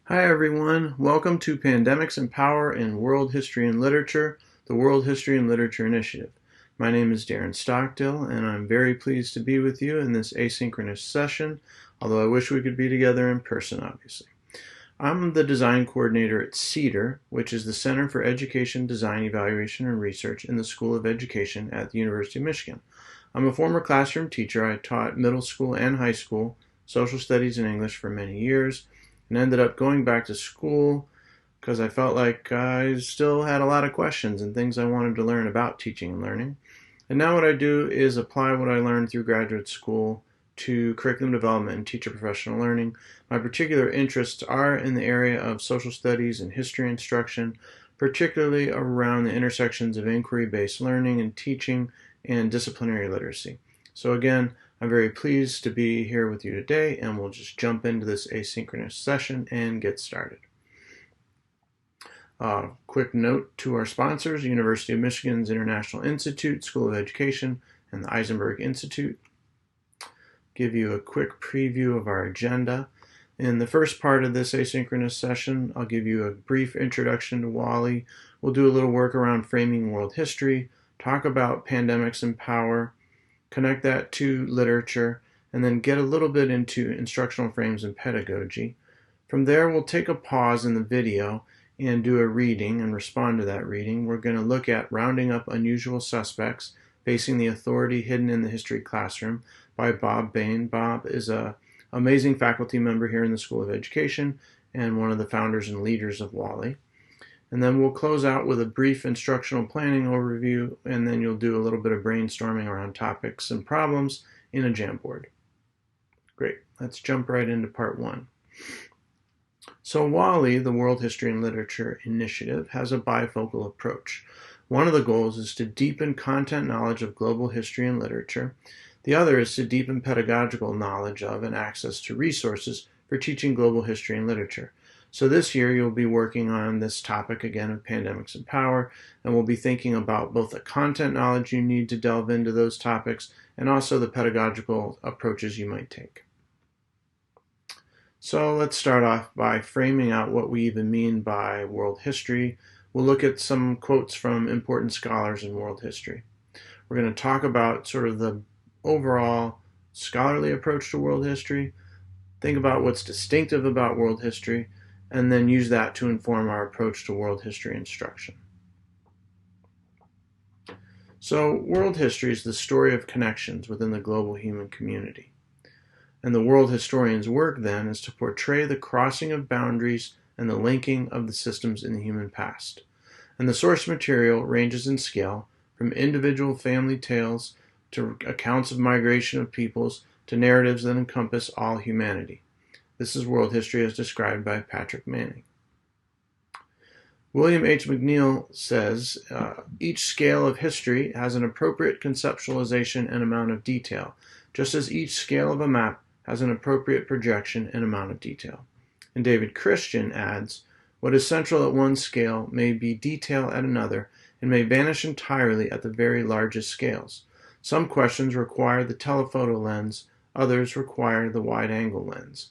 Hi everyone, welcome to Pandemics and Power in World History and Literature, the World History and Literature Initiative. My name is Darin Stockdill and I'm very pleased to be with you in this asynchronous session, although I wish we could be together in person obviously. I'm the design coordinator at CEDER, which is the Center for Education, Design, Evaluation, and Research in the School of Education at the University of Michigan. I'm a former classroom teacher. I taught middle school and high school social studies and English for many years, and ended up going back to school because I felt like I still had a lot of questions and things I wanted to learn about teaching and learning. And now what I do is apply what I learned through graduate school to curriculum development and teacher professional learning. My particular interests are in the area of social studies and history instruction, particularly around the intersections of inquiry-based learning and teaching and disciplinary literacy. So again, I'm very pleased to be here with you today, and we'll just jump into this asynchronous session and get started. Quick note to our sponsors, University of Michigan's International Institute, School of Education, and the Eisenberg Institute. Give you a quick preview of our agenda. In the first part of this asynchronous session, I'll give you a brief introduction to WALL-E. We'll do a little work around framing world history, talk about pandemics and power, connect that to literature, and then get a little bit into instructional frames and pedagogy. From there, we'll take a pause in the video and do a reading and respond to that reading. We're going to look at Rounding Up Unusual Suspects, Facing the Authority Hidden in the History Classroom by Bob Bain. Bob is an amazing faculty member here in the School of Education and one of the founders and leaders of WALL-E. And then we'll close out with a brief instructional planning overview, and then you'll do a little bit of brainstorming around topics and problems in a Jamboard. Great, let's jump right into part one. So WALL-E, the World History and Literature Initiative, has a bifocal approach. One of the goals is to deepen content knowledge of global history and literature. The other is to deepen pedagogical knowledge of and access to resources for teaching global history and literature. So this year you'll be working on this topic again of pandemics and power, and we'll be thinking about both the content knowledge you need to delve into those topics and also the pedagogical approaches you might take. So let's start off by framing out what we even mean by world history. We'll look at some quotes from important scholars in world history. We're going to talk about sort of the overall scholarly approach to world history, think about what's distinctive about world history, and then use that to inform our approach to world history instruction. So, world history is the story of connections within the global human community. And the world historian's work, then, is to portray the crossing of boundaries and the linking of the systems in the human past. And the source material ranges in scale from individual family tales to accounts of migration of peoples to narratives that encompass all humanity. This is world history as described by Patrick Manning. William H. McNeill says, each scale of history has an appropriate conceptualization and amount of detail, just as each scale of a map has an appropriate projection and amount of detail. And David Christian adds, what is central at one scale may be detail at another and may vanish entirely at the very largest scales. Some questions require the telephoto lens, others require the wide-angle lens.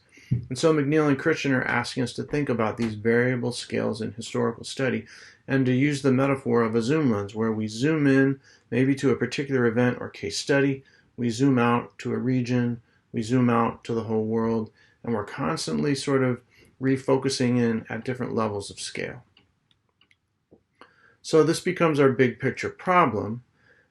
And so McNeill and Christian are asking us to think about these variable scales in historical study and to use the metaphor of a zoom lens where we zoom in maybe to a particular event or case study, we zoom out to a region, we zoom out to the whole world, and we're constantly sort of refocusing in at different levels of scale. So this becomes our big picture problem.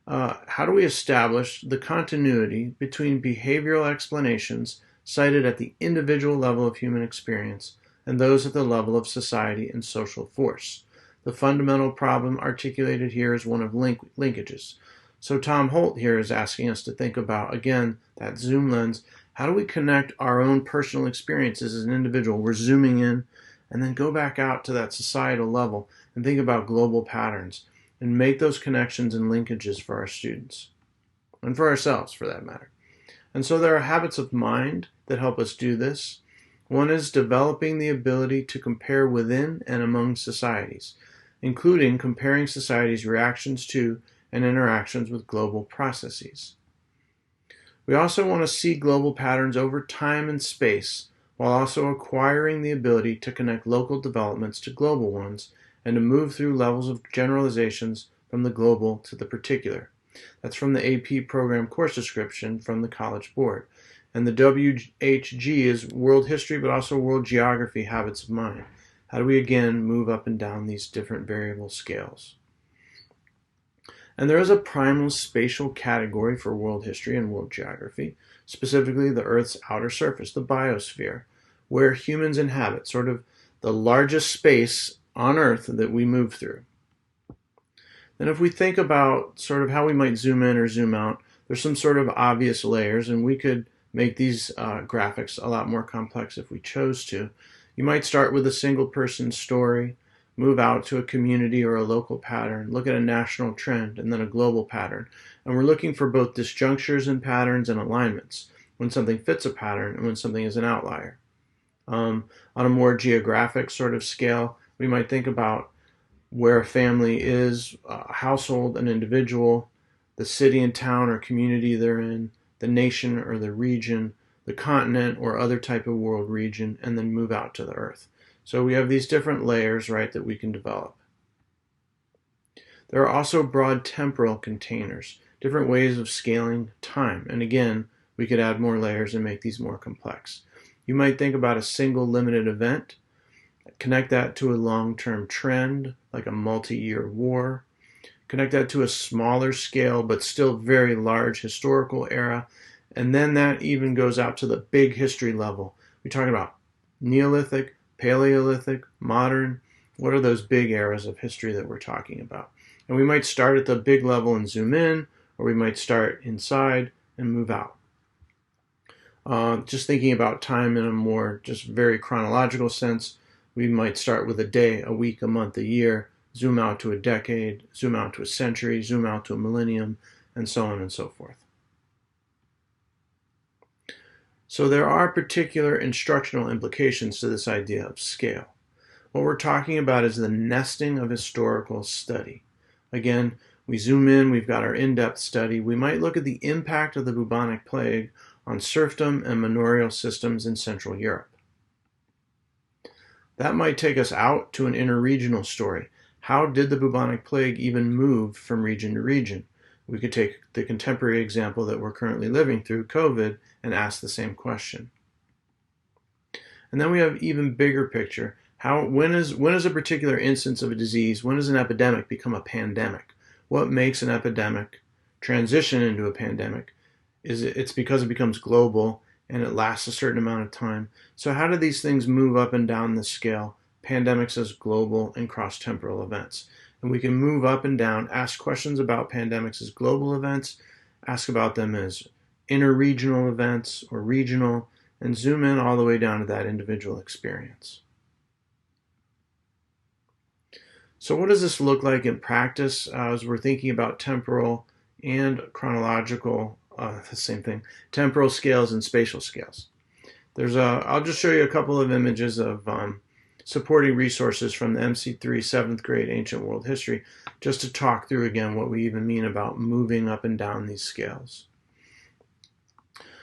How do we establish the continuity between behavioral explanations cited at the individual level of human experience and those at the level of society and social force? The fundamental problem articulated here is one of linkages. So Tom Holt here is asking us to think about, again, that zoom lens. How do we connect our own personal experiences as an individual? We're zooming in and then go back out to that societal level and think about global patterns and make those connections and linkages for our students and for ourselves, for that matter. And so there are habits of mind that help us do this. One is developing the ability to compare within and among societies, including comparing societies' reactions to and interactions with global processes. We also want to see global patterns over time and space while also acquiring the ability to connect local developments to global ones and to move through levels of generalizations from the global to the particular. That's from the AP program course description from the College Board. And the WHG is World History, but also World Geography, Habits of Mind. How do we, again, move up and down these different variable scales? And there is a primal spatial category for world history and world geography, specifically the Earth's outer surface, the biosphere, where humans inhabit, sort of the largest space on Earth that we move through. Then if we think about sort of how we might zoom in or zoom out, there's some sort of obvious layers, and we could make these graphics a lot more complex if we chose to. You might start with a single person story, move out to a community or a local pattern, look at a national trend, and then a global pattern. And we're looking for both disjunctures in patterns and alignments, when something fits a pattern and when something is an outlier. On a more geographic sort of scale, we might think about where a family is, a household, an individual, the city and town or community they're in, the nation or the region, the continent or other type of world region, and then move out to the Earth. So we have these different layers, right, that we can develop. There are also broad temporal containers, different ways of scaling time. And again, we could add more layers and make these more complex. You might think about a single limited event, connect that to a long-term trend, like a multi-year war, connect that to a smaller scale, but still very large historical era, and then that even goes out to the big history level. We're talking about Neolithic, Paleolithic, modern. What are those big eras of history that we're talking about? And we might start at the big level and zoom in, or we might start inside and move out. Just thinking about time in a more just very chronological sense, we might start with a day, a week, a month, a year, zoom out to a decade, zoom out to a century, zoom out to a millennium, and so on and so forth. So there are particular instructional implications to this idea of scale. What we're talking about is the nesting of historical study. Again, we zoom in, we've got our in-depth study. We might look at the impact of the bubonic plague on serfdom and manorial systems in Central Europe. That might take us out to an interregional story. How did the bubonic plague even move from region to region? We could take the contemporary example that we're currently living through, COVID, and ask the same question. And then we have even bigger picture. When is a particular instance of a disease, when does an epidemic become a pandemic? What makes an epidemic transition into a pandemic? It's because it becomes global and it lasts a certain amount of time. So how do these things move up and down the scale? Pandemics as global and cross-temporal events. And we can move up and down, ask questions about pandemics as global events, ask about them as interregional events or regional, and zoom in all the way down to that individual experience. So what does this look like in practice as we're thinking about temporal and chronological, the same thing, temporal scales and spatial scales? I'll just show you a couple of images of supporting resources from the MC3 7th grade Ancient World History, just to talk through again what we even mean about moving up and down these scales.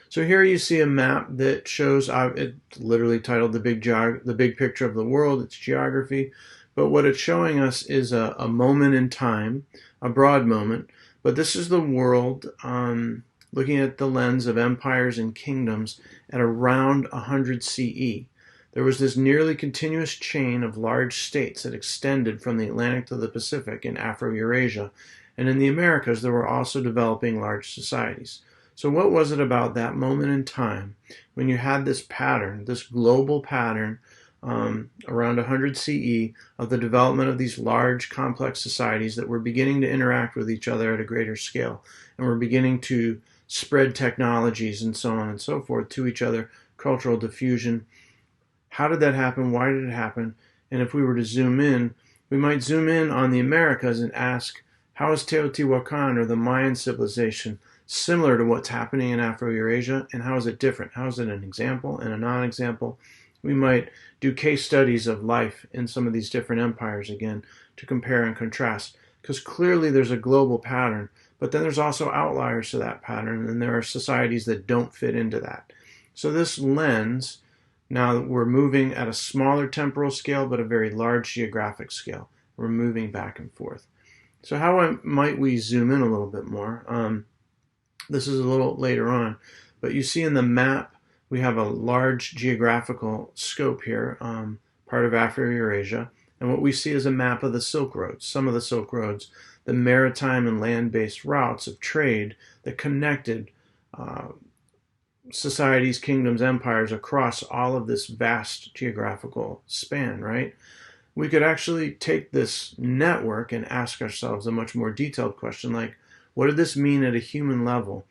So here you see a map that shows, it's literally titled the big picture of the world, it's geography, but what it's showing us is a moment in time, a broad moment, but this is the world looking at the lens of empires and kingdoms at around 100 CE. There was this nearly continuous chain of large states that extended from the Atlantic to the Pacific in Afro-Eurasia, and in the Americas there were also developing large societies. So what was it about that moment in time when you had this pattern, this global pattern around 100 CE of the development of these large complex societies that were beginning to interact with each other at a greater scale and were beginning to spread technologies and so on and so forth to each other, cultural diffusion? How did that happen? Why did it happen? And if we were to zoom in, we might zoom in on the Americas and ask, how is Teotihuacan or the Mayan civilization similar to what's happening in Afro-Eurasia, and how is it different? How is it an example and a non-example? We might do case studies of life in some of these different empires again to compare and contrast, because clearly there's a global pattern, but then there's also outliers to that pattern, and there are societies that don't fit into that. So this lens Now we're moving at a smaller temporal scale, but a very large geographic scale. We're moving back and forth. So how might we zoom in a little bit more? This is a little later on, but you see in the map, we have a large geographical scope here, part of Afro-Eurasia. And what we see is a map of the Silk Roads, some of the Silk Roads, the maritime and land-based routes of trade that connected societies, kingdoms, empires across all of this vast geographical span, right? We could actually take this network and ask ourselves a much more detailed question like, what did this mean at a human level?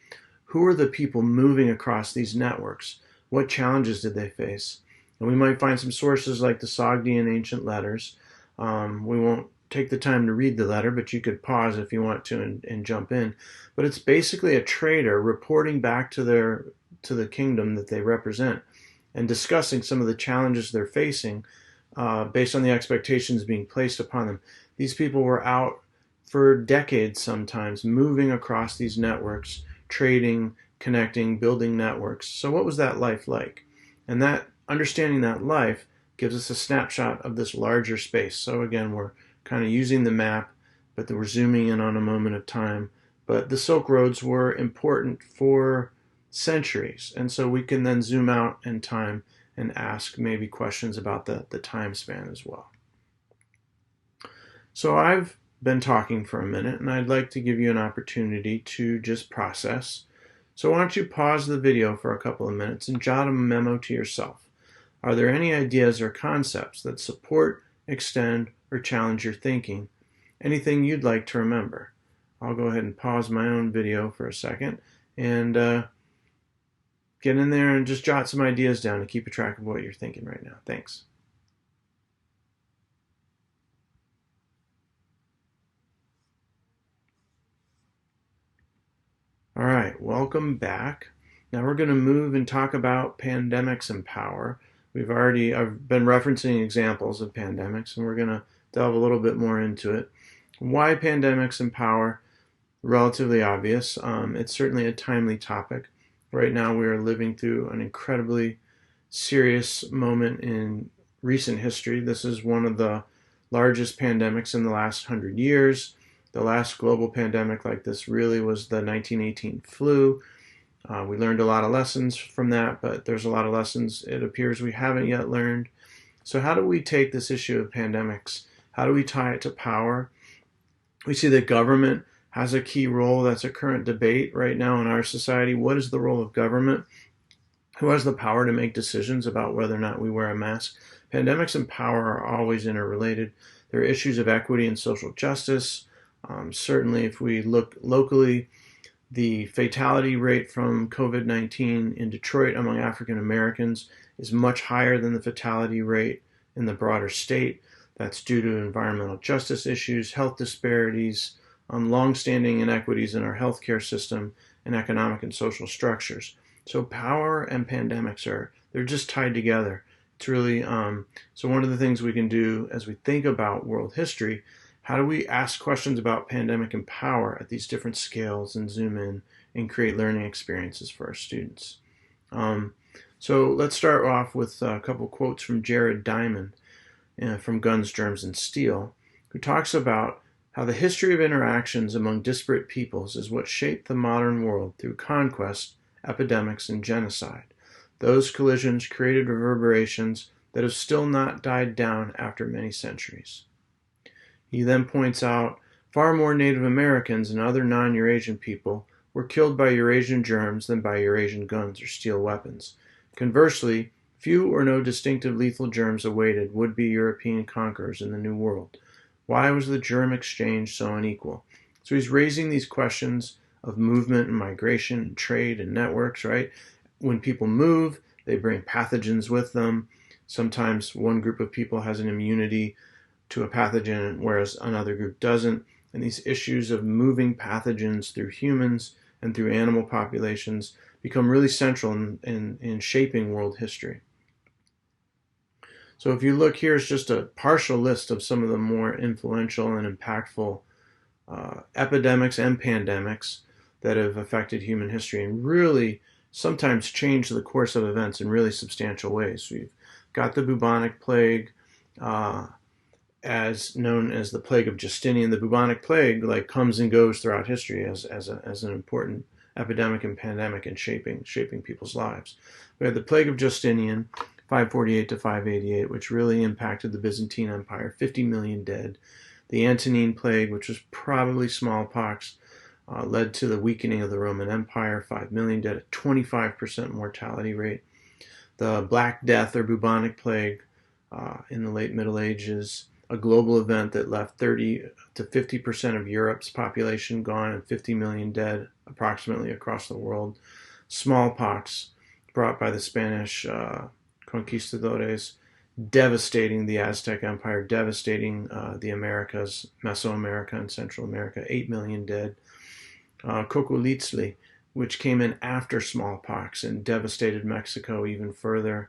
Who are the people moving across these networks? What challenges did they face? And we might find some sources like the Stockdill Ancient Letters. We won't take the time to read the letter, but you could pause if you want to and jump in. But it's basically a trader reporting back to the kingdom that they represent and discussing some of the challenges they're facing based on the expectations being placed upon them. These people were out for decades sometimes, moving across these networks, trading, connecting, building networks. So what was that life like? And that understanding that life gives us a snapshot of this larger space. So again, we're kind of using the map, but we're zooming in on a moment of time. But the Silk Roads were important for centuries. And so we can then zoom out in time and ask maybe questions about the time span as well. So I've been talking for a minute, and I'd like to give you an opportunity to just process. So why don't you pause the video for a couple of minutes and jot a memo to yourself. Are there any ideas or concepts that support, extend, or challenge your thinking? Anything you'd like to remember? I'll go ahead and pause my own video for a second and get in there and just jot some ideas down to keep a track of what you're thinking right now. Thanks. All right, welcome back. Now we're going to move and talk about pandemics and power. I've been referencing examples of pandemics, and we're going to delve a little bit more into it. Why pandemics and power? Relatively obvious. It's certainly a timely topic. Right now we are living through an incredibly serious moment in recent history. This is one of the largest pandemics in the last 100 years. The last global pandemic like this really was the 1918 flu. We learned a lot of lessons from that, but there's a lot of lessons it appears we haven't yet learned. So how do we take this issue of pandemics? How do we tie it to power? We see that government has a key role. That's a current debate right now in our society. What is the role of government? Who has the power to make decisions about whether or not we wear a mask? Pandemics and power are always interrelated. There are issues of equity and social justice. Certainly, if we look locally, the fatality rate from COVID-19 in Detroit among African Americans is much higher than the fatality rate in the broader state. That's due to environmental justice issues, health disparities, long-standing inequities in our healthcare system, and economic and social structures. So power and pandemics they're just tied together. It's really, so one of the things we can do as we think about world history, how do we ask questions about pandemic and power at these different scales and zoom in and create learning experiences for our students? So let's start off with a couple quotes from Jared Diamond from Guns, Germs, and Steel, who talks about how the history of interactions among disparate peoples is what shaped the modern world through conquest, epidemics, and genocide. Those collisions created reverberations that have still not died down after many centuries. He then points out far more Native Americans and other non-Eurasian people were killed by Eurasian germs than by Eurasian guns or steel weapons. Conversely, few or no distinctive lethal germs awaited would-be European conquerors in the New World. Why was the germ exchange so unequal? So he's raising these questions of movement and migration and trade and networks, right? When people move, they bring pathogens with them. Sometimes one group of people has an immunity to a pathogen, whereas another group doesn't. And these issues of moving pathogens through humans and through animal populations become really central in shaping world history. So if you look, here's just a partial list of some of the more influential and impactful epidemics and pandemics that have affected human history and really sometimes changed the course of events in really substantial ways. We've got the bubonic plague, as known as the plague of Justinian. The bubonic plague comes and goes throughout history as an important epidemic and pandemic in shaping people's lives. We had the plague of Justinian, 548 to 588, which really impacted the Byzantine Empire, 50 million dead. The Antonine plague, which was probably smallpox, led to the weakening of the Roman Empire, 5 million dead, a 25% mortality rate. The Black Death or bubonic plague in the late Middle Ages, a global event that left 30 to 50% of Europe's population gone and 50 million dead approximately across the world. Smallpox, brought by the Spanish conquistadores, devastating the Aztec Empire, devastating the Americas, Mesoamerica and Central America, 8 million dead. Coculitzli, which came in after smallpox and devastated Mexico even further.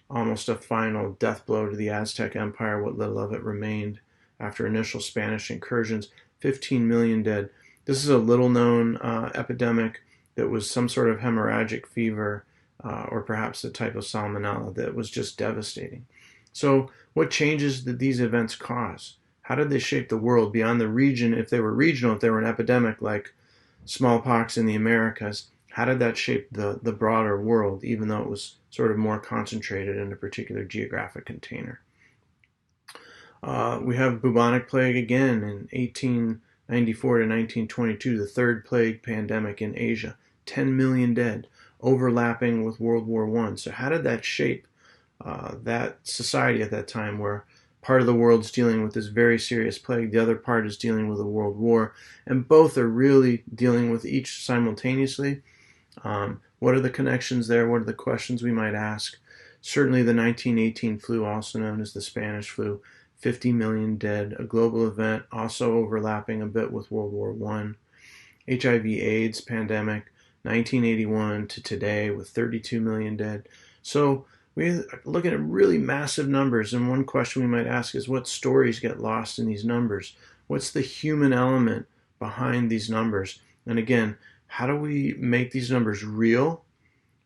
Almost a final death blow to the Aztec Empire, what little of it remained after initial Spanish incursions, 15 million dead. This is a little-known epidemic that was some sort of hemorrhagic fever or perhaps a type of salmonella that was just devastating. So what changes did these events cause? How did they shape the world beyond the region? If they were regional, if they were an epidemic like smallpox in the Americas, how did that shape the broader world, even though it was sort of more concentrated in a particular geographic container? We have bubonic plague again in 1894 to 1922, the third plague pandemic in Asia, 10 million dead, overlapping with World War I. So how did that shape that society at that time, where part of the world's dealing with this very serious plague, the other part is dealing with a world war, and both are really dealing with each simultaneously? What are the connections there? What are the questions we might ask? Certainly the 1918 flu, also known as the Spanish flu, 50 million dead, a global event, also overlapping a bit with World War I. HIV/AIDS pandemic, 1981 to today, with 32 million dead. So we're looking at really massive numbers, and one question we might ask is, what stories get lost in these numbers? What's the human element behind these numbers? And again, how do we make these numbers real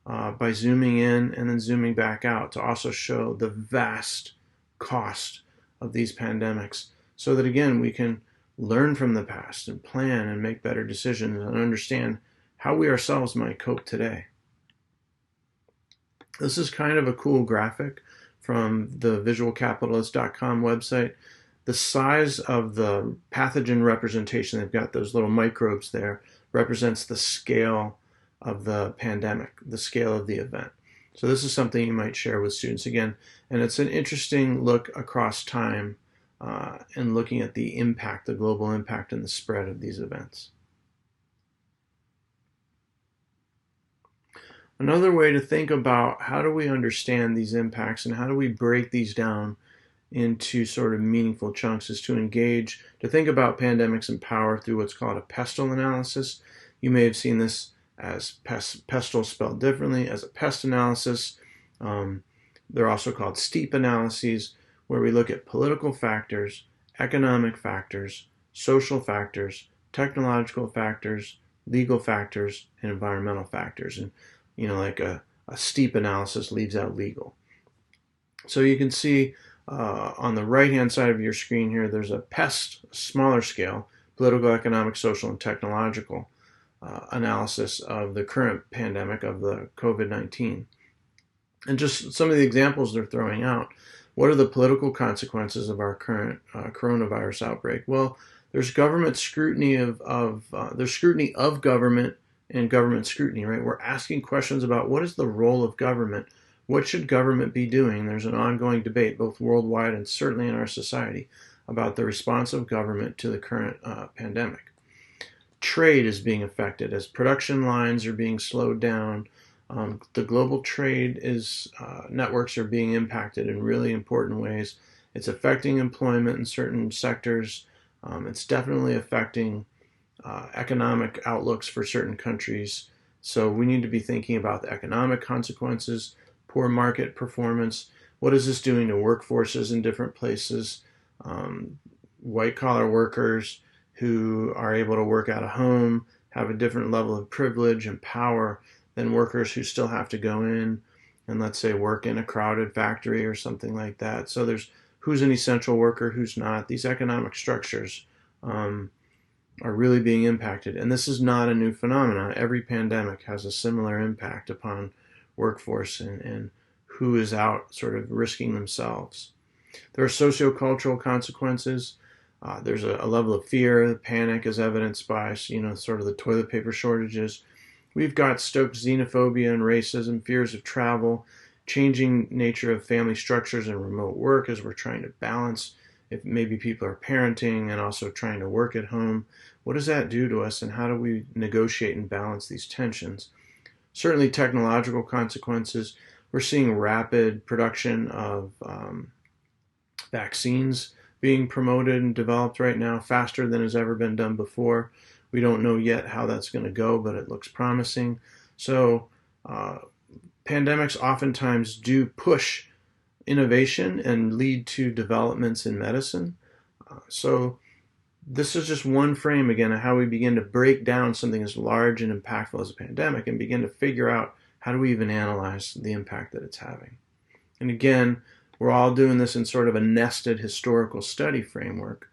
by zooming in and then zooming back out to also show the vast cost of these pandemics, so that again we can learn from the past and plan and make better decisions and understand how we ourselves might cope today. This is kind of a cool graphic from the visualcapitalist.com website. The size of the pathogen representation, they've got those little microbes there, represents the scale of the pandemic, the scale of the event. So this is something you might share with students again, and it's an interesting look across time and looking at the impact, the global impact and the spread of these events. Another way to think about how do we understand these impacts and how do we break these down into sort of meaningful chunks is to think about pandemics and power through what's called a pestle analysis. You may have seen this as pestle spelled differently, as a pest analysis. They're also called steep analyses, where we look at political factors, economic factors, social factors, technological factors, legal factors, and environmental factors. And like a steep analysis leaves out legal. So you can see on the right-hand side of your screen here, there's a PEST, smaller scale, political, economic, social, and technological analysis of the current pandemic of the COVID-19. And just some of the examples they're throwing out. What are the political consequences of our current coronavirus outbreak? Well, there's government scrutiny there's scrutiny of government and government scrutiny, right? We're asking questions about what is the role of government? What should government be doing? There's an ongoing debate, both worldwide and certainly in our society, about the response of government to the current pandemic. Trade is being affected as production lines are being slowed down. The global trade networks are being impacted in really important ways. It's affecting employment in certain sectors. It's definitely affecting economic outlooks for certain countries. So we need to be thinking about the economic consequences, poor market performance. What is this doing to workforces in different places? White-collar workers who are able to work out of home have a different level of privilege and power than workers who still have to go in and, let's say, work in a crowded factory or something like that. So there's who's an essential worker, who's not. These economic structures are really being impacted. And this is not a new phenomenon. Every pandemic has a similar impact upon workforce and who is out sort of risking themselves. There are sociocultural consequences. There's a level of fear, panic, as evidenced by, sort of the toilet paper shortages. We've got stoked xenophobia and racism, fears of travel, changing nature of family structures and remote work as we're trying to balance if maybe people are parenting and also trying to work at home. What does that do to us, and how do we negotiate and balance these tensions? Certainly technological consequences. We're seeing rapid production of vaccines being promoted and developed right now, faster than has ever been done before. We don't know yet how that's going to go, but it looks promising. So pandemics oftentimes do push innovation and lead to developments in medicine. So this is just one frame, again, of how we begin to break down something as large and impactful as a pandemic and begin to figure out how do we even analyze the impact that it's having. And again, we're all doing this in sort of a nested historical study framework.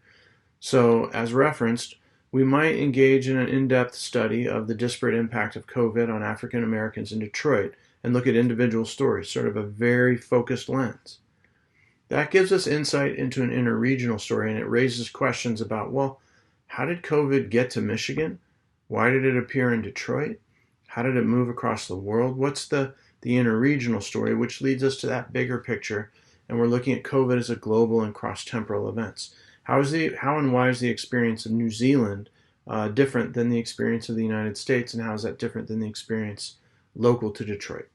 So as referenced, we might engage in an in-depth study of the disparate impact of COVID on African Americans in Detroit and look at individual stories, sort of a very focused lens. That gives us insight into an interregional story, and it raises questions about, well, how did COVID get to Michigan? Why did it appear in Detroit? How did it move across the world? What's the interregional story, which leads us to that bigger picture, and we're looking at COVID as a global and cross-temporal events. How and why is the experience of New Zealand different than the experience of the United States, and how is that different than the experience local to Detroit?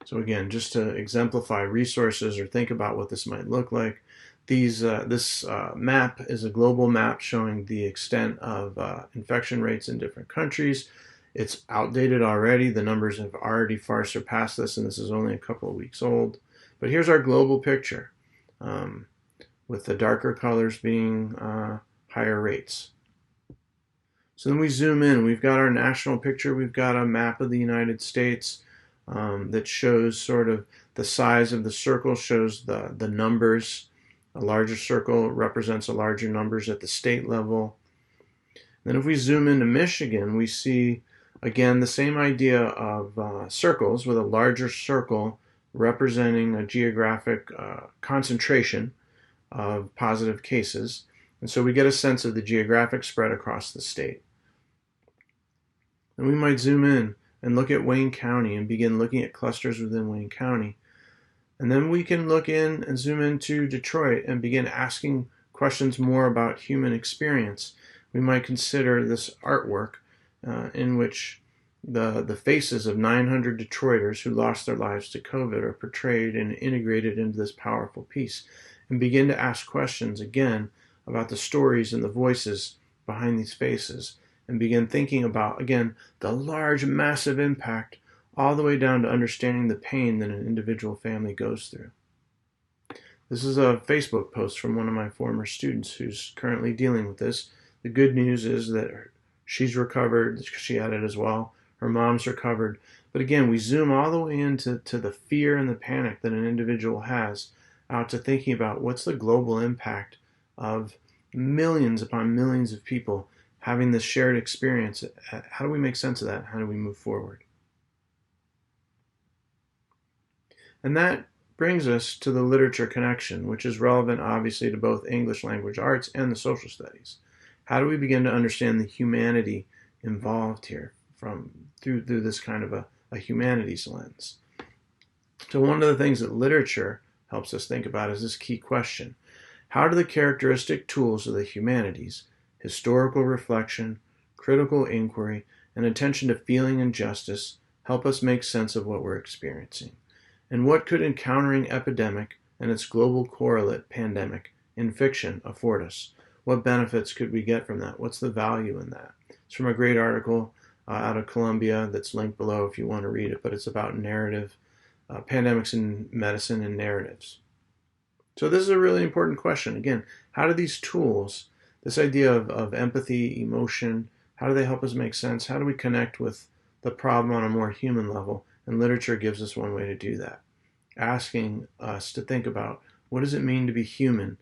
So again, just to exemplify resources or think about what this might look like, this map is a global map showing the extent of infection rates in different countries. It's outdated already. The numbers have already far surpassed this, and this is only a couple of weeks old. But here's our global picture, with the darker colors being higher rates. So then we zoom in. We've got our national picture. We've got a map of the United States that shows sort of the size of the circle, shows the numbers. A larger circle represents a larger numbers at the state level. Then if we zoom into Michigan, we see, again, the same idea of circles, with a larger circle representing a geographic concentration of positive cases. And so we get a sense of the geographic spread across the state. And we might zoom in and look at Wayne County and begin looking at clusters within Wayne County. And then we can look in and zoom into Detroit and begin asking questions more about human experience. We might consider this artwork in which the faces of 900 Detroiters who lost their lives to COVID are portrayed and integrated into this powerful piece, and begin to ask questions again about the stories and the voices behind these faces, and begin thinking about, again, the large, massive impact all the way down to understanding the pain that an individual family goes through. This is a Facebook post from one of my former students who's currently dealing with this. The good news is that she's recovered. She had it as well. Her mom's recovered. But again, we zoom all the way into the fear and the panic that an individual has, out to thinking about what's the global impact of millions upon millions of people having this shared experience. How do we make sense of that? How do we move forward? And that brings us to the literature connection, which is relevant obviously to both English language arts and the social studies. How do we begin to understand the humanity involved here through this kind of a humanities lens? So one of the things that literature helps us think about is this key question. How do the characteristic tools of the humanities, historical reflection, critical inquiry, and attention to feeling and justice, help us make sense of what we're experiencing? And what could encountering epidemic and its global correlate, pandemic, in fiction afford us? What benefits could we get from that? What's the value in that? It's from a great article out of Columbia that's linked below if you want to read it, but it's about narrative, pandemics in medicine and narratives. So this is a really important question. Again, how do these tools, this idea of empathy, emotion, How do they help us make sense? How do we connect with the problem on a more human level? And literature gives us one way to do that, asking us to think about what does it mean to be human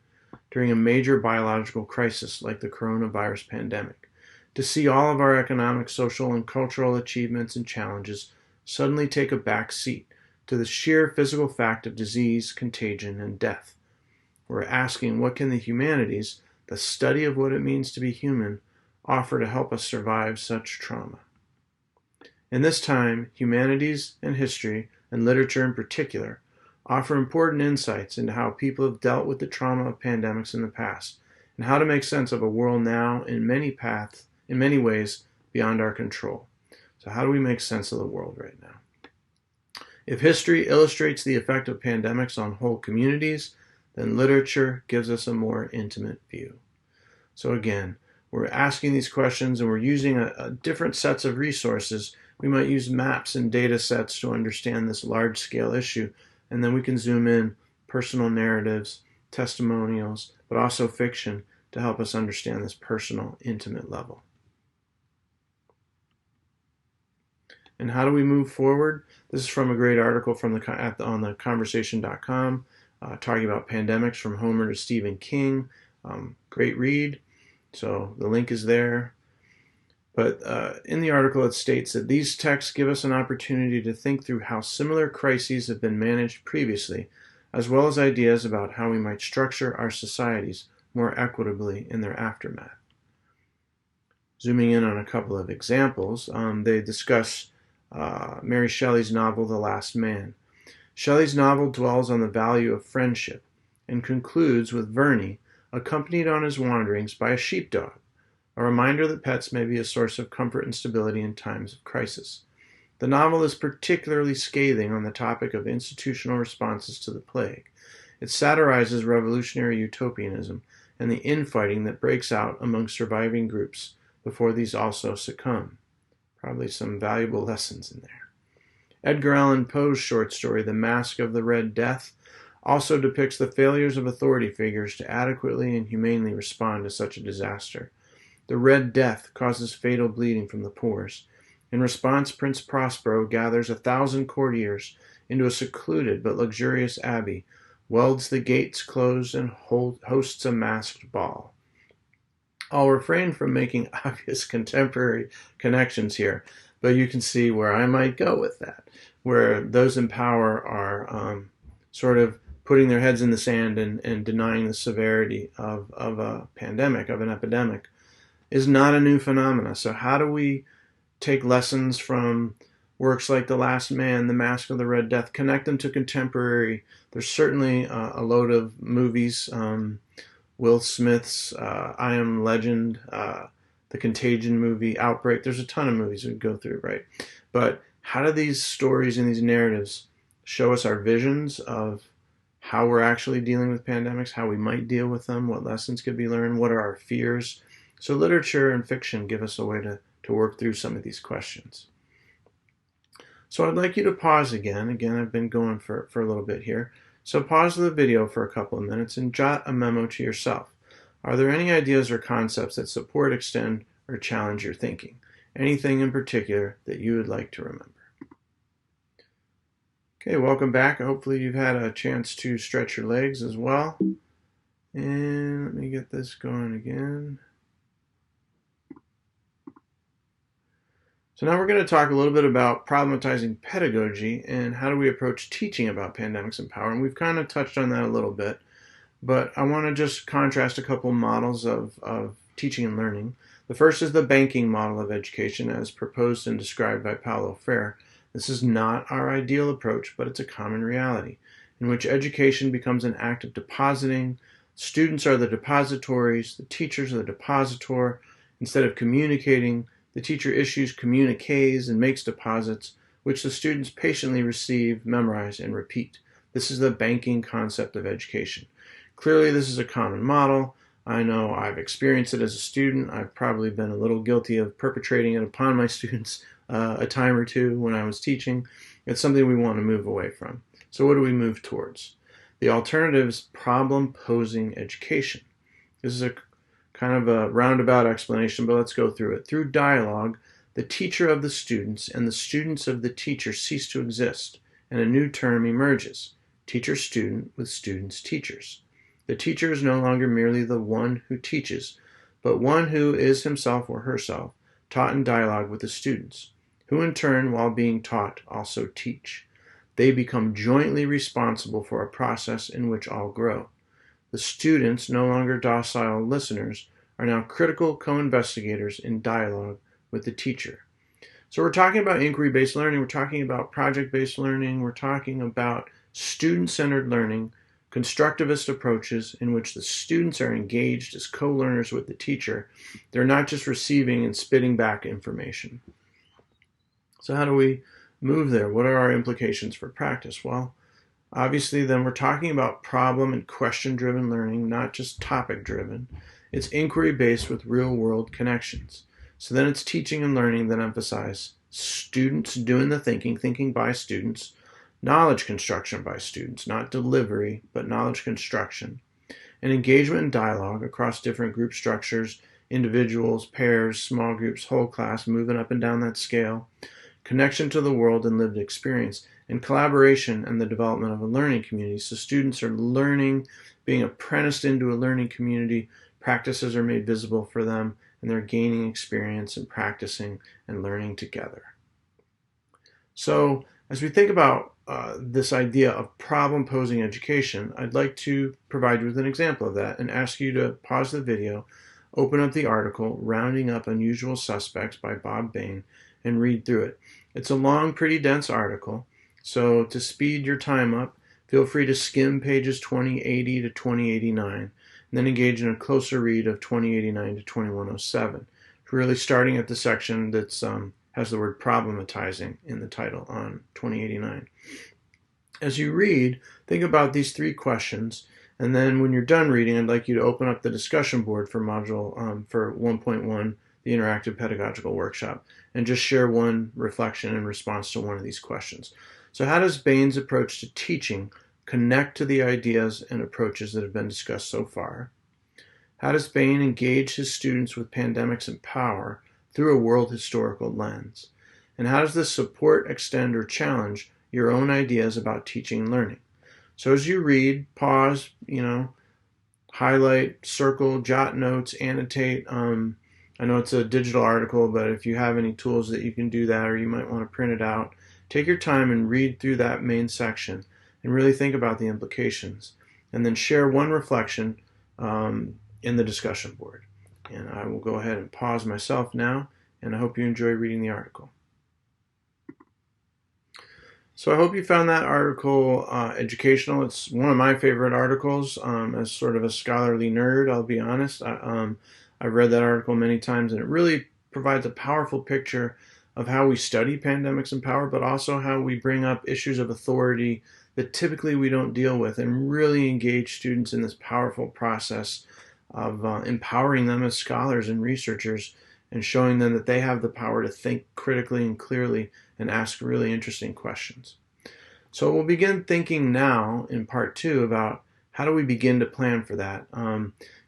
during a major biological crisis like the coronavirus pandemic, to see all of our economic, social, and cultural achievements and challenges suddenly take a back seat to the sheer physical fact of disease, contagion, and death. We're asking, what can the humanities, the study of what it means to be human, offer to help us survive such trauma? In this time, humanities and history, and literature in particular, offer important insights into how people have dealt with the trauma of pandemics in the past, and how to make sense of a world now in many ways beyond our control. So how do we make sense of the world right now? If history illustrates the effect of pandemics on whole communities, then literature gives us a more intimate view. So again, we're asking these questions and we're using different sets of resources. We might use maps and data sets to understand this large-scale issue, and then we can zoom in personal narratives, testimonials, but also fiction to help us understand this personal, intimate level. And how do we move forward? This is from a great article from on the conversation.com talking about pandemics from Homer to Stephen King. Great read. So the link is there. But in the article, it states that these texts give us an opportunity to think through how similar crises have been managed previously, as well as ideas about how we might structure our societies more equitably in their aftermath. Zooming in on a couple of examples, they discuss Mary Shelley's novel, The Last Man. Shelley's novel dwells on the value of friendship and concludes with Verney accompanied on his wanderings by a sheepdog, a reminder that pets may be a source of comfort and stability in times of crisis. The novel is particularly scathing on the topic of institutional responses to the plague. It satirizes revolutionary utopianism and the infighting that breaks out among surviving groups before these also succumb. Probably some valuable lessons in there. Edgar Allan Poe's short story, The Masque of the Red Death, also depicts the failures of authority figures to adequately and humanely respond to such a disaster. The Red Death causes fatal bleeding from the pores. In response, Prince Prospero gathers 1,000 courtiers into a secluded but luxurious abbey, welds the gates closed, and hosts a masked ball. I'll refrain from making obvious contemporary connections here, but you can see where I might go with that, where those in power are sort of putting their heads in the sand and denying the severity of a pandemic, of an epidemic, is not a new phenomena. So how do we take lessons from works like The Last Man, The Masque of the Red Death, connect them to contemporary? There's certainly a load of movies, Will Smith's I Am Legend, the Contagion movie, Outbreak. There's a ton of movies we could go through, right? But how do these stories and these narratives show us our visions of how we're actually dealing with pandemics, how we might deal with them, what lessons could be learned, what are our fears? So literature and fiction give us a way to work through some of these questions. So I'd like you to pause again. Again, I've been going for a little bit here. So pause the video for a couple of minutes and jot a memo to yourself. Are there any ideas or concepts that support, extend, or challenge your thinking? Anything in particular that you would like to remember? Okay, welcome back. Hopefully you've had a chance to stretch your legs as well. And let me get this going again. So now we're going to talk a little bit about problematizing pedagogy and how do we approach teaching about pandemics and power. And we've kind of touched on that a little bit, but I want to just contrast a couple models of teaching and learning. The first is the banking model of education as proposed and described by Paulo Freire. This is not our ideal approach, but it's a common reality in which education becomes an act of depositing. Students are the depositories, the teachers are the depositor. Instead of communicating, the teacher issues communiques and makes deposits, which the students patiently receive, memorize, and repeat. This is the banking concept of education. Clearly, this is a common model. I know I've experienced it as a student. I've probably been a little guilty of perpetrating it upon my students a time or two when I was teaching. It's something we want to move away from. So what do we move towards? The alternative is problem-posing education. This is a Kind of a roundabout explanation, but let's go through it. Through dialogue, the teacher of the students and the students of the teacher cease to exist, and a new term emerges: teacher-student with students-teachers. The teacher is no longer merely the one who teaches, but one who is himself or herself taught in dialogue with the students, who in turn, while being taught, also teach. They become jointly responsible for a process in which all grow. The students, no longer docile listeners, are now critical co-investigators in dialogue with the teacher. So we're talking about inquiry-based learning, we're talking about project-based learning, we're talking about student-centered learning, constructivist approaches in which the students are engaged as co-learners with the teacher. They're not just receiving and spitting back information. So how do we move there? What are our implications for practice? Well, obviously then we're talking about problem and question-driven learning, not just topic-driven. It's inquiry-based with real-world connections. So then it's teaching and learning that emphasize students doing the thinking by students, knowledge construction by students, not delivery, but knowledge construction, and engagement and dialogue across different group structures, individuals, pairs, small groups, whole class, moving up and down that scale, connection to the world and lived experience, and collaboration and the development of a learning community. So students are learning, being apprenticed into a learning community, practices are made visible for them, and they're gaining experience and practicing and learning together. So as we think about this idea of problem-posing education, I'd like to provide you with an example of that and ask you to pause the video, open up the article, Rounding Up Unusual Suspects by Bob Bain, and read through it. It's a long, pretty dense article, so to speed your time up, feel free to skim pages 2080 to 2089, and then engage in a closer read of 2089 to 2107. Really starting at the section that has the word problematizing in the title on 2089. As you read, think about these three questions, and then when you're done reading, I'd like you to open up the discussion board for module for 1.1, the Interactive Pedagogical Workshop, and just share one reflection in response to one of these questions. So how does Bain's approach to teaching connect to the ideas and approaches that have been discussed so far? How does Bain engage his students with pandemics and power through a world historical lens? And how does this support, extend, or challenge your own ideas about teaching and learning? So as you read, pause, highlight, circle, jot notes, annotate. I know it's a digital article, but if you have any tools that you can do that, or you might want to print it out, take your time and read through that main section and really think about the implications. And then share one reflection in the discussion board. And I will go ahead and pause myself now, and I hope you enjoy reading the article. So I hope you found that article educational. It's one of my favorite articles. As sort of a scholarly nerd, I'll be honest. I've read that article many times, and it really provides a powerful picture of how we study pandemics and power, but also how we bring up issues of authority that typically we don't deal with, and really engage students in this powerful process of empowering them as scholars and researchers, and showing them that they have the power to think critically and clearly and ask really interesting questions. So we'll begin thinking now in part 2 about how do we begin to plan for that.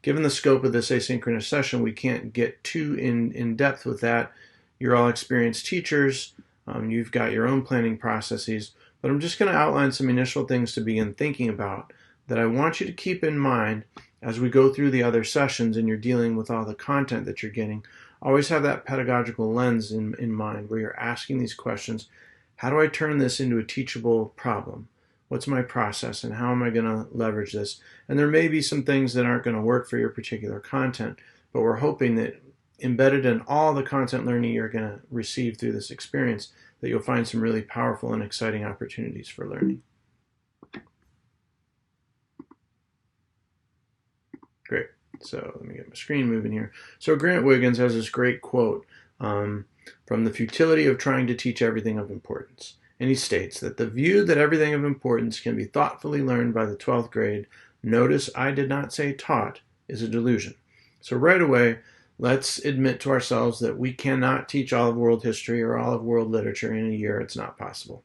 Given the scope of this asynchronous session, we can't get too in depth with that. You're all experienced teachers. You've got your own planning processes, but I'm just going to outline some initial things to begin thinking about that I want you to keep in mind as we go through the other sessions and you're dealing with all the content that you're getting. Always have that pedagogical lens in mind where you're asking these questions. How do I turn this into a teachable problem? What's my process, and how am I going to leverage this? And there may be some things that aren't going to work for your particular content, but we're hoping that embedded in all the content learning you're going to receive through this experience, that you'll find some really powerful and exciting opportunities for learning. Great. So let me get my screen moving here. So Grant Wiggins has this great quote from The Futility of Trying to Teach Everything of Importance. And he states that the view that everything of importance can be thoughtfully learned by the 12th grade, notice I did not say taught, is a delusion. So right away, let's admit to ourselves that we cannot teach all of world history or all of world literature in a year. It's not possible.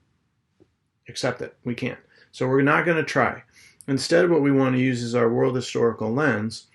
Accept it. We can't. So we're not going to try. Instead, what we want to use is our world historical lens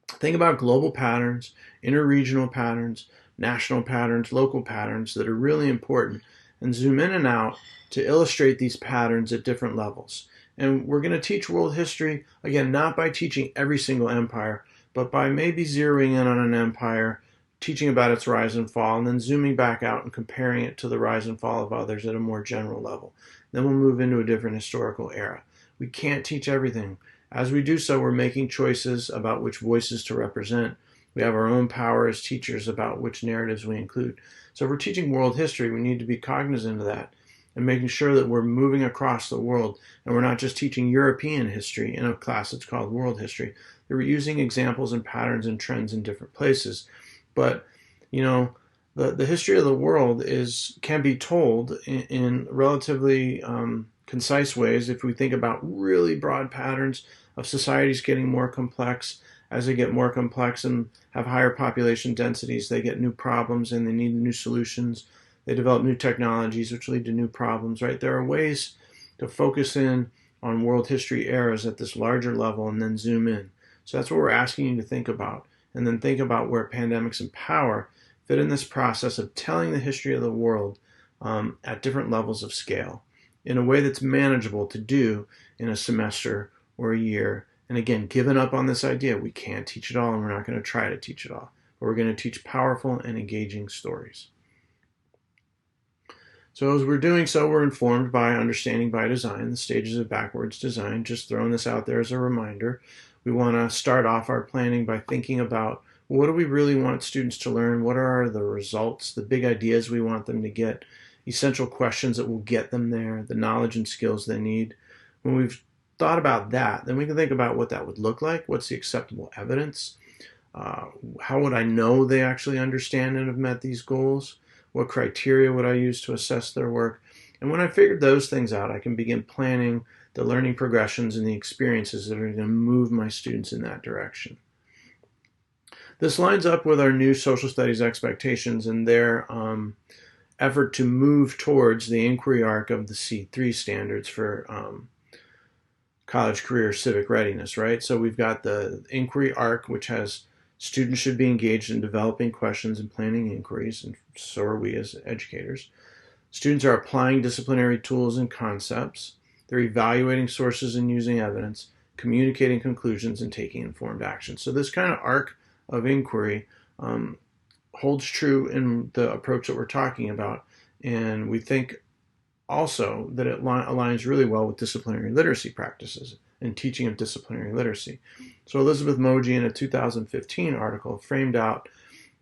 Think about global patterns, interregional patterns, national patterns, local patterns that are really important, and zoom in and out to illustrate these patterns at different levels. And we're going to teach world history, again, not by teaching every single empire, but by maybe zeroing in on an empire, teaching about its rise and fall, and then zooming back out and comparing it to the rise and fall of others at a more general level. Then we'll move into a different historical era. We can't teach everything. As we do so, we're making choices about which voices to represent. We have our own power as teachers about which narratives we include. So if we're teaching world history, we need to be cognizant of that and making sure that we're moving across the world and we're not just teaching European history in a class that's called world history. That we're using examples and patterns and trends in different places. But, you know, the history of the world can be told in relatively concise ways if we think about really broad patterns of societies getting more complex. As they get more complex and have higher population densities, they get new problems and they need new solutions. They develop new technologies which lead to new problems, right? There are ways to focus in on world history eras at this larger level and then zoom in. So that's what we're asking you to think about. And then think about where pandemics and power fit in this process of telling the history of the world at different levels of scale in a way that's manageable to do in a semester or a year. And again, giving up on this idea, we can't teach it all and we're not going to try to teach it all. But we're going to teach powerful and engaging stories. So as we're doing so, we're informed by understanding by design, the stages of backwards design. Just throwing this out there as a reminder. We want to start off our planning by thinking about what do we really want students to learn? What are the results, the big ideas we want them to get, essential questions that will get them there, the knowledge and skills they need. When we've thought about that, then we can think about what that would look like. What's the acceptable evidence? How would I know they actually understand and have met these goals? What criteria would I use to assess their work? And when I figured those things out, I can begin planning the learning progressions and the experiences that are going to move my students in that direction. This lines up with our new social studies expectations and their effort to move towards the inquiry arc of the C3 standards for college career civic readiness, right? So we've got the inquiry arc, which has students should be engaged in developing questions and planning inquiries, and so are we as educators. Students are applying disciplinary tools and concepts. They're evaluating sources and using evidence, communicating conclusions, and taking informed action. So this kind of arc of inquiry holds true in the approach that we're talking about, and we think also that it aligns really well with disciplinary literacy practices and teaching of disciplinary literacy. So Elizabeth Moji, in a 2015 article, framed out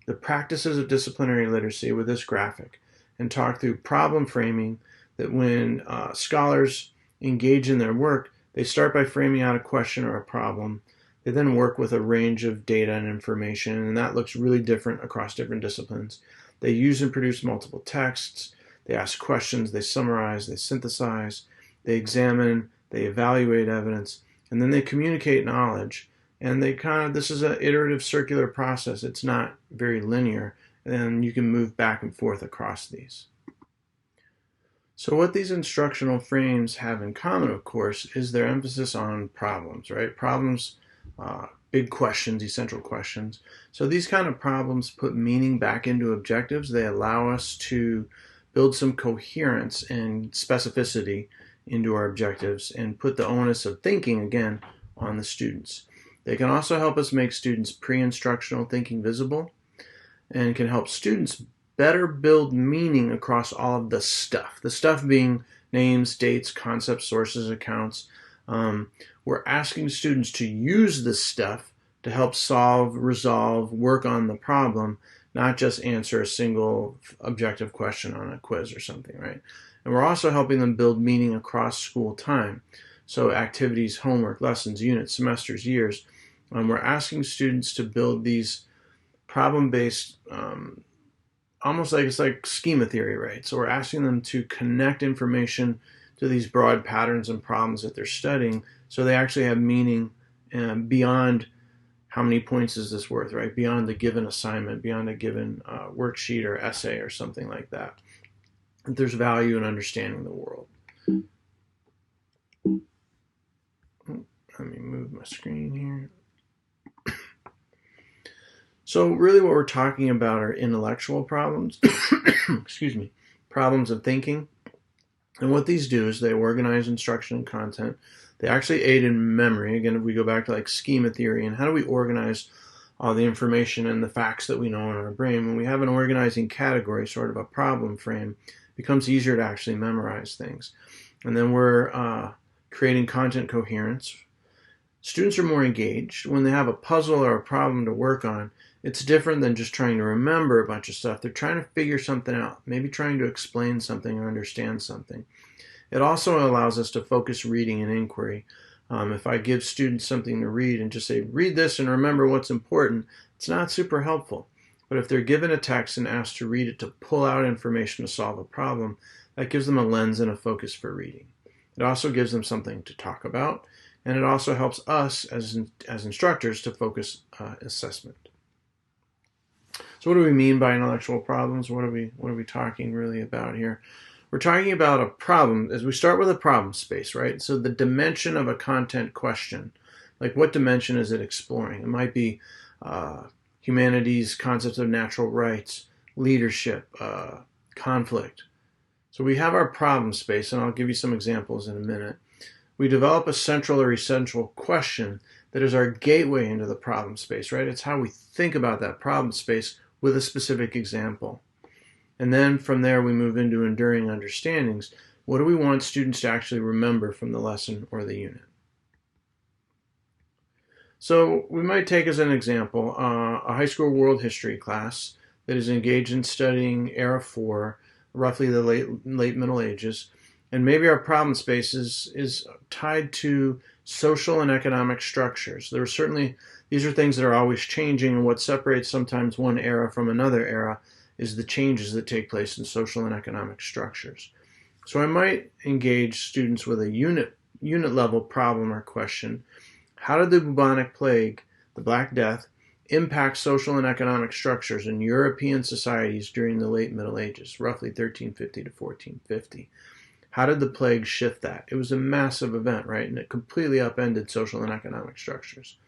the practices of disciplinary literacy with this graphic and talked through problem framing, that when scholars engage in their work, they start by framing out a question or a problem. They then work with a range of data and information, and that looks really different across different disciplines. They use and produce multiple texts. They ask questions, they summarize, they synthesize, they examine, they evaluate evidence, and then they communicate knowledge. And this is an iterative circular process. It's not very linear, and you can move back and forth across these. So what these instructional frames have in common, of course, is their emphasis on problems, right? Problems, big questions, essential questions. So these kind of problems put meaning back into objectives. They allow us to build some coherence and specificity into our objectives and put the onus of thinking, again, on the students. They can also help us make students pre-instructional thinking visible and can help students better build meaning across all of the stuff. The stuff being names, dates, concepts, sources, accounts. We're asking students to use this stuff to help solve, resolve, work on the problem, not just answer a single objective question on a quiz or something, right? And we're also helping them build meaning across school time. So activities, homework, lessons, units, semesters, years. We're asking students to build these problem-based, almost like it's like schema theory, right? So we're asking them to connect information to these broad patterns and problems that they're studying so they actually have meaning beyond how many points is this worth, right? Beyond the given assignment, beyond a given worksheet or essay or something like that. There's value in understanding the world. Let me move my screen here. So really what we're talking about are intellectual problems, excuse me, problems of thinking. And what these do is they organize instruction and content. They actually aid in memory. Again, if we go back to like schema theory and how do we organize all the information and the facts that we know in our brain, when we have an organizing category, sort of a problem frame, it becomes easier to actually memorize things. And then we're creating content coherence. Students are more engaged. When they have a puzzle or a problem to work on, it's different than just trying to remember a bunch of stuff. They're trying to figure something out, maybe trying to explain something or understand something. It also allows us to focus reading and inquiry. If I give students something to read and just say, read this and remember what's important, it's not super helpful. But if they're given a text and asked to read it to pull out information to solve a problem, that gives them a lens and a focus for reading. It also gives them something to talk about, and it also helps us as instructors to focus assessment. So what do we mean by intellectual problems? What are we talking really about here? We're talking about a problem, as we start with a problem space, right? So the dimension of a content question, like what dimension is it exploring? It might be humanities, concepts of natural rights, leadership, conflict. So we have our problem space, and I'll give you some examples in a minute. We develop a central or essential question that is our gateway into the problem space, right? It's how we think about that problem space with a specific example. And then from there we move into enduring understandings. What do we want students to actually remember from the lesson or the unit? So we might take as an example a high school world history class that is engaged in studying era 4, roughly the late Middle Ages, and maybe our problem space is tied to social and economic structures. These are things that are always changing, and what separates sometimes one era from another era is the changes that take place in social and economic structures. So I might engage students with a unit level problem or question. How did the bubonic plague, the Black Death, impact social and economic structures in European societies during the late Middle Ages, roughly 1350 to 1450? How did the plague shift that? It was a massive event, right? And it completely upended social and economic structures.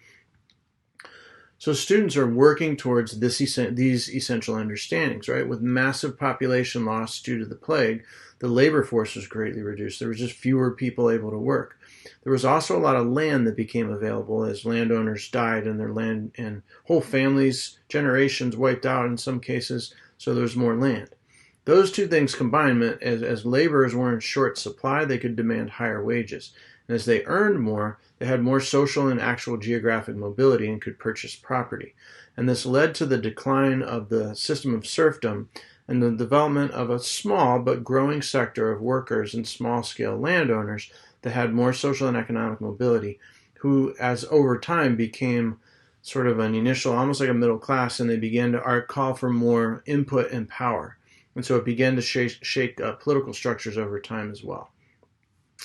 So students are working towards these essential understandings, right? With massive population loss due to the plague, the labor force was greatly reduced. There was just fewer people able to work. There was also a lot of land that became available as landowners died and their land and whole families, generations wiped out in some cases, so there was more land. Those two things combined meant as laborers were in short supply, they could demand higher wages. And as they earned more, they had more social and actual geographic mobility and could purchase property. And this led to the decline of the system of serfdom and the development of a small but growing sector of workers and small-scale landowners that had more social and economic mobility, who, as over time, became sort of an initial, almost like a middle class, and they began to call for more input and power. And so it began to shake political structures over time as well.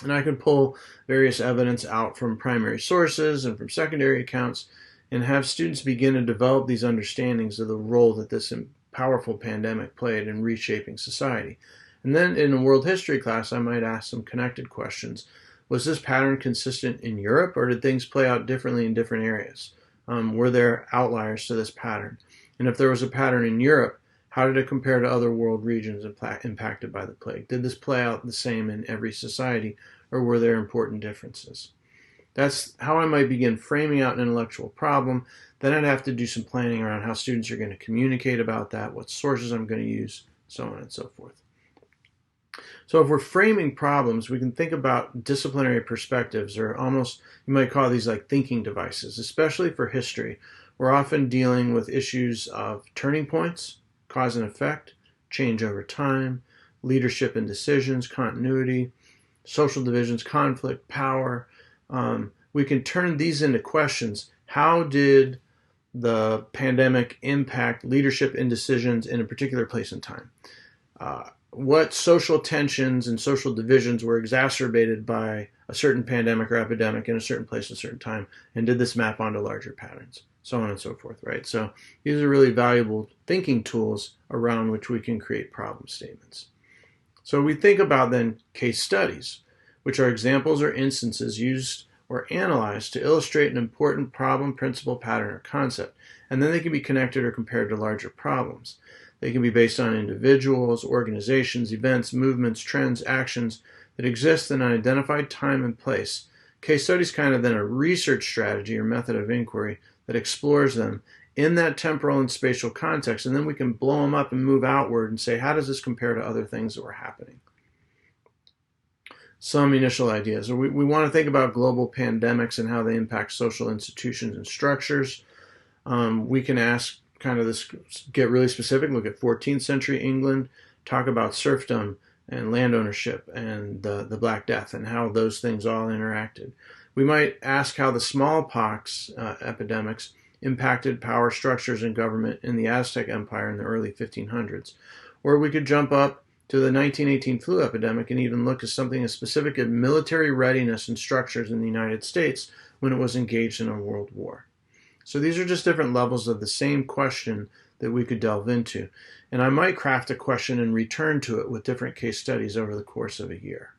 And I could pull various evidence out from primary sources and from secondary accounts and have students begin to develop these understandings of the role that this powerful pandemic played in reshaping society. And then in a world history class, I might ask some connected questions. Was this pattern consistent in Europe, or did things play out differently in different areas? Were there outliers to this pattern? And if there was a pattern in Europe, how did it compare to other world regions impacted by the plague? Did this play out the same in every society, or were there important differences? That's how I might begin framing out an intellectual problem. Then I'd have to do some planning around how students are going to communicate about that, what sources I'm going to use, so on and so forth. So if we're framing problems, we can think about disciplinary perspectives, or almost, you might call these like thinking devices, especially for history. We're often dealing with issues of turning points, cause and effect, change over time, leadership and decisions, continuity, social divisions, conflict, power. We can turn these into questions. How did the pandemic impact leadership and decisions in a particular place and time? What social tensions and social divisions were exacerbated by a certain pandemic or epidemic in a certain place at a certain time? And did this map onto larger patterns? So on and so forth, right? So these are really valuable thinking tools around which we can create problem statements. So we think about then case studies, which are examples or instances used or analyzed to illustrate an important problem, principle, pattern, or concept. And then they can be connected or compared to larger problems. They can be based on individuals, organizations, events, movements, trends, actions that exist in an identified time and place. Case study is kind of then a research strategy or method of inquiry that explores them in that temporal and spatial context, and then we can blow them up and move outward and say, how does this compare to other things that were happening? Some initial ideas. We want to think about global pandemics and how they impact social institutions and structures. We can ask kind of this, get really specific, look at 14th century England, talk about serfdom and land ownership and the Black Death and how those things all interacted. We might ask how the smallpox epidemics impacted power structures and government in the Aztec Empire in the early 1500s. Or we could jump up to the 1918 flu epidemic and even look at something as specific as military readiness and structures in the United States when it was engaged in a world war. So these are just different levels of the same question that we could delve into. And I might craft a question and return to it with different case studies over the course of a year.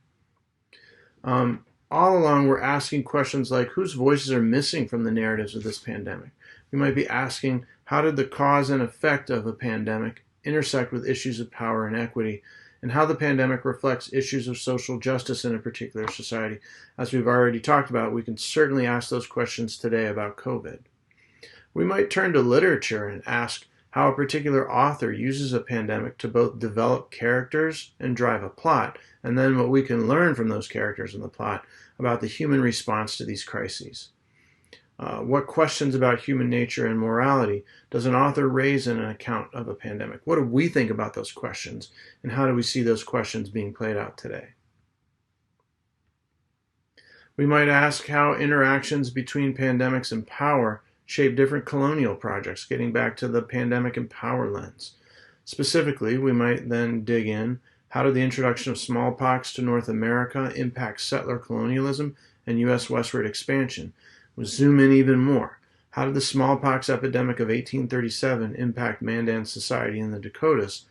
All along, we're asking questions like, whose voices are missing from the narratives of this pandemic? We might be asking, how did the cause and effect of a pandemic intersect with issues of power and equity, and how the pandemic reflects issues of social justice in a particular society? As we've already talked about, we can certainly ask those questions today about COVID. We might turn to literature and ask how a particular author uses a pandemic to both develop characters and drive a plot, and then what we can learn from those characters and the plot about the human response to these crises. What questions about human nature and morality does an author raise in an account of a pandemic? What do we think about those questions, and how do we see those questions being played out today? We might ask how interactions between pandemics and power shape different colonial projects, getting back to the pandemic and power lens. Specifically, we might then dig in, how did the introduction of smallpox to North America impact settler colonialism and U.S. westward expansion? We'll zoom in even more. How did the smallpox epidemic of 1837 impact Mandan society in the Dakotas,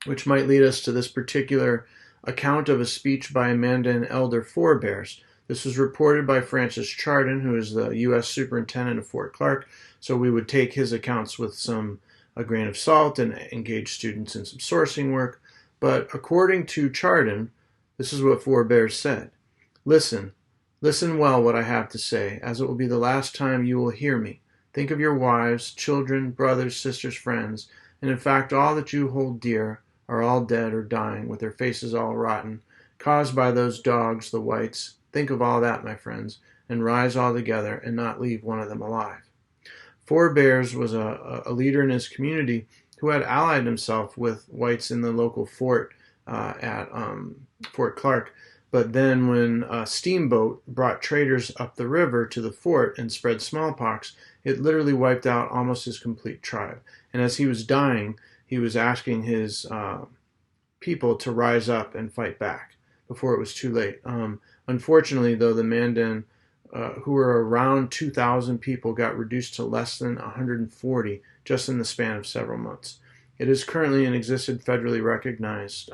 which might lead us to this particular account of a speech by Mandan elder forebears. This was reported by Francis Chardon, who is the U.S. Superintendent of Fort Clark, so we would take his accounts with a grain of salt and engage students in some sourcing work. But according to Chardon, this is what forebears said. Listen well what I have to say, as it will be the last time you will hear me. Think of your wives, children, brothers, sisters, friends, and in fact all that you hold dear are all dead or dying, with their faces all rotten, caused by those dogs, the whites. Think of all that, my friends, and rise all together and not leave one of them alive. Forebears was a leader in his community who had allied himself with whites in the local fort at Fort Clark. But then when a steamboat brought traders up the river to the fort and spread smallpox, it literally wiped out almost his complete tribe. And as he was dying, he was asking his people to rise up and fight back before it was too late. Unfortunately, though, the Mandan, who were around 2,000 people, got reduced to less than 140 just in the span of several months. It is currently an existing federally recognized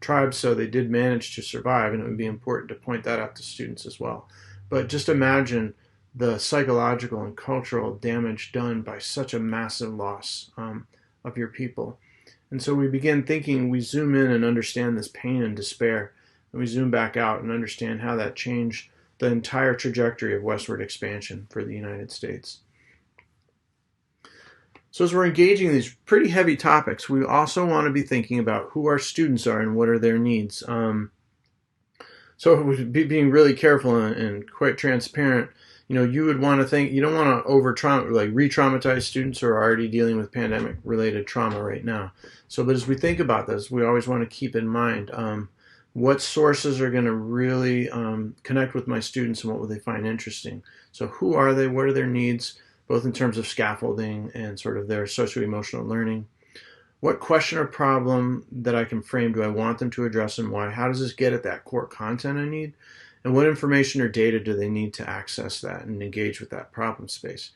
tribe, so they did manage to survive, and it would be important to point that out to students as well. But just imagine the psychological and cultural damage done by such a massive loss of your people. And so we begin thinking, we zoom in and understand this pain and despair, and we zoom back out and understand how that changed the entire trajectory of westward expansion for the United States. So as we're engaging in these pretty heavy topics, we also want to be thinking about who our students are and what are their needs. So being really careful and quite transparent, you would want to think, you don't want to re-traumatize students who are already dealing with pandemic-related trauma right now. So, but as we think about this, we always want to keep in mind what sources are going to really connect with my students and what will they find interesting. So who are they? What are their needs, both in terms of scaffolding and sort of their socio-emotional learning? What question or problem that I can frame do I want them to address, and why? How does this get at that core content I need? And what information or data do they need to access that and engage with that problem space?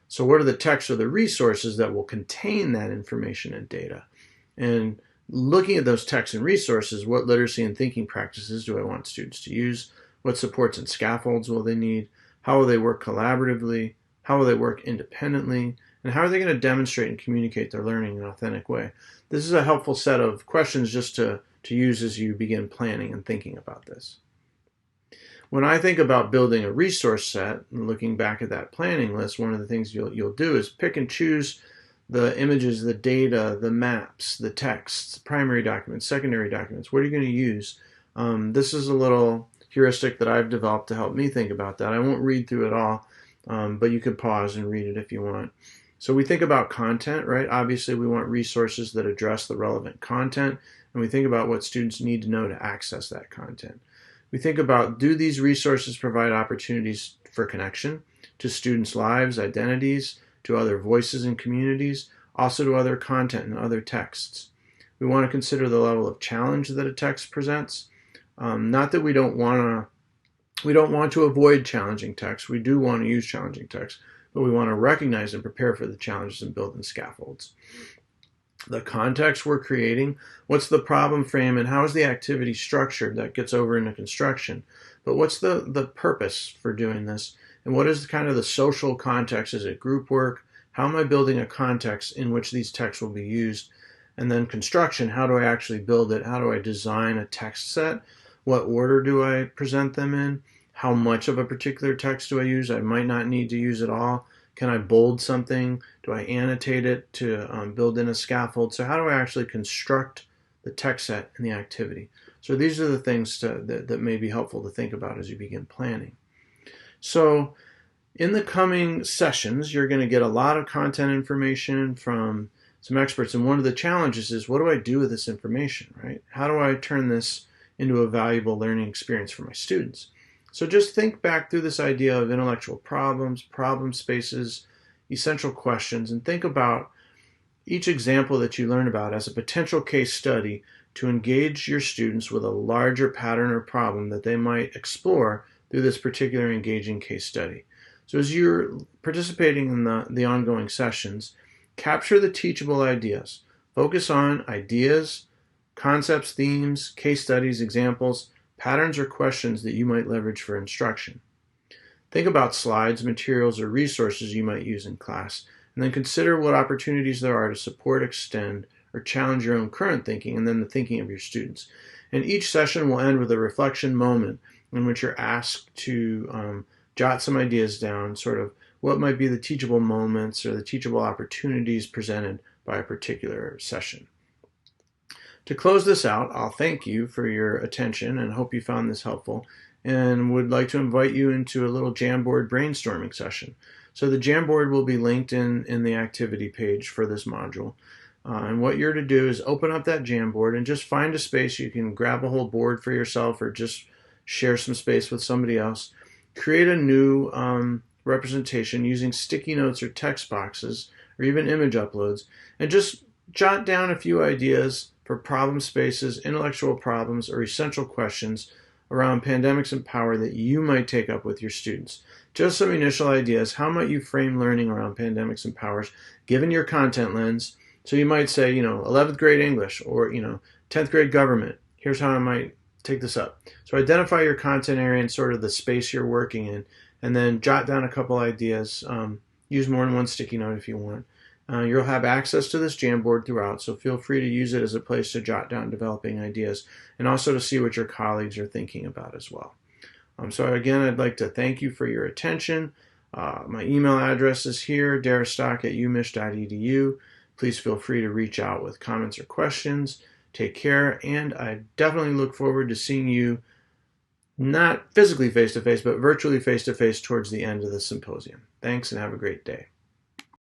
So what are the texts or the resources that will contain that information and data? And looking at those texts and resources, what literacy and thinking practices do I want students to use? What supports and scaffolds will they need? How will they work collaboratively? How will they work independently? And how are they going to demonstrate and communicate their learning in an authentic way? This is a helpful set of questions just to use as you begin planning and thinking about this. When I think about building a resource set and looking back at that planning list, one of the things you'll do is pick and choose the images, the data, the maps, the texts, primary documents, secondary documents. What are you going to use? This is a little heuristic that I've developed to help me think about that. I won't read through it all, but you can pause and read it if you want. So we think about content, right? Obviously, we want resources that address the relevant content, and we think about what students need to know to access that content. We think about, do these resources provide opportunities for connection to students' lives, identities, to other voices and communities, also to other content and other texts. We want to consider the level of challenge that a text presents. Not that we don't want to avoid challenging text. We do want to use challenging text, but we want to recognize and prepare for the challenges and build in scaffolds. The context we're creating, what's the problem frame, and how is the activity structured? That gets over into construction. But what's the purpose for doing this? And what is kind of the social context? Is it group work? How am I building a context in which these texts will be used? And then construction, how do I actually build it? How do I design a text set? What order do I present them in? How much of a particular text do I use? I might not need to use it all. Can I bold something? Do I annotate it to build in a scaffold? So how do I actually construct the text set and the activity? So these are the things that may be helpful to think about as you begin planning. So in the coming sessions, you're going to get a lot of content information from some experts. And one of the challenges is, what do I do with this information, right? How do I turn this into a valuable learning experience for my students? So just think back through this idea of intellectual problems, problem spaces, essential questions, and think about each example that you learn about as a potential case study to engage your students with a larger pattern or problem that they might explore through this particular engaging case study. So as you're participating in the ongoing sessions, capture the teachable ideas. Focus on ideas, concepts, themes, case studies, examples, patterns, or questions that you might leverage for instruction. Think about slides, materials, or resources you might use in class, and then consider what opportunities there are to support, extend, or challenge your own current thinking and then the thinking of your students. And each session will end with a reflection moment in which you're asked to jot some ideas down, sort of what might be the teachable moments or the teachable opportunities presented by a particular session. To close this out, I'll thank you for your attention and hope you found this helpful, and would like to invite you into a little Jamboard brainstorming session. So the Jamboard will be linked in the activity page for this module. And what you're to do is open up that Jamboard and just find a space. You can grab a whole board for yourself or just share some space with somebody else. Create a new representation using sticky notes or text boxes or even image uploads, and just jot down a few ideas for problem spaces, intellectual problems, or essential questions around pandemics and power that you might take up with your students. Just some initial ideas. How might you frame learning around pandemics and powers given your content lens? So you might say, 11th grade English or, 10th grade government. Here's how I might take this up. So identify your content area and sort of the space you're working in, and then jot down a couple ideas. Use more than one sticky note if you want. You'll have access to this Jamboard throughout, so feel free to use it as a place to jot down developing ideas and also to see what your colleagues are thinking about as well. So again, I'd like to thank you for your attention. My email address is here, darinstock@umich.edu. Please feel free to reach out with comments or questions. Take care, and I definitely look forward to seeing you not physically face-to-face, but virtually face-to-face towards the end of the symposium. Thanks, and have a great day.